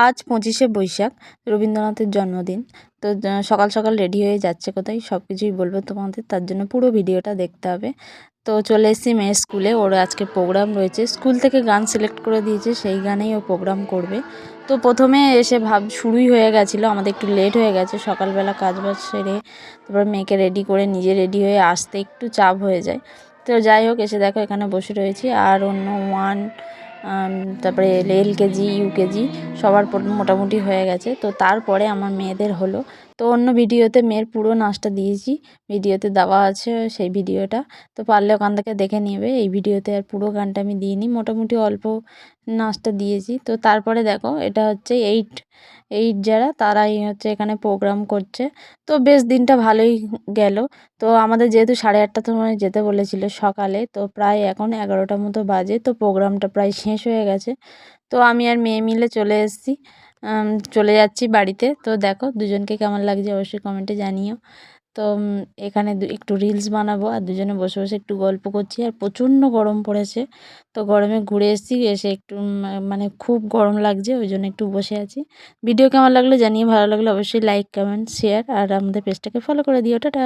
আজ 25শে বৈশাখ, রবীন্দ্রনাথের জন্মদিন। তো সকাল সকাল রেডি হয়ে যাচ্ছে কোথায়, সব কিছুই বলবো তোমাদের, তার জন্য পুরো ভিডিওটা দেখতে হবে। তো চলে এসেছি মেয়ের স্কুলে, ওর আজকে প্রোগ্রাম রয়েছে, স্কুল থেকে গান সিলেক্ট করে দিয়েছে, সেই গানেই ও প্রোগ্রাম করবে। তো প্রথমে এসে শুরুই হয়ে গেছিলো, আমাদের একটু লেট হয়ে গেছে, সকালবেলা কাজবাজ সেরে তারপর মেয়েকে রেডি করে নিজে রেডি হয়ে আসতে একটু চাপ হয়ে যায়। তো যাই হোক, এসে দেখো এখানে বসে রয়েছি, আর অন্য ওয়ান তারপরে LKG UKG সবার মোটামুটি হয়ে গেছে। তো তারপরে আমার মেয়েদের হলো। তো অন্য ভিডিওতে মেয়ের পুরো নাচটা দিয়েছি, ভিডিওতে দেওয়া আছে সেই ভিডিওটা, তো পারলে ওখান থেকে দেখে নেবে। এই ভিডিওতে আর পুরো গানটা আমি দিইনি, মোটামুটি অল্প নাচটা দিয়েছি। তো তারপরে দেখো, এটা হচ্ছে এইট যারা, তারাই হচ্ছে এখানে প্রোগ্রাম করছে। তো বেশ দিনটা ভালোই গেল। তো আমাদের যেহেতু 8:30টার সময় যেতে বলেছিল সকালে, তো প্রায় এখন 11টার মতো বাজে, তো প্রোগ্রামটা প্রায় শেষ হয়ে গেছে। তো আমি আর মেয়ে মিলে চলে এসেছি, চলে যাচ্ছি বাড়িতে। তো দেখো দুজনকে কেমন লাগছে অবশ্যই কমেন্টে জানিও। তো এখানে একটু রিলস বানাবো, আর দুজনে বসে বসে একটু গল্প করছি, আর প্রচণ্ড গরম পড়েছে। তো গরমে ঘুরে এসেছি, এসে একটু মানে খুব গরম লাগছে, ওই জন্য একটু বসে আছি। ভিডিও কেমন লাগলো জানিয়ে, ভালো লাগলে অবশ্যই লাইক কমেন্ট শেয়ার আর আমাদের পেজটাকে ফলো করে দিও। টাটা।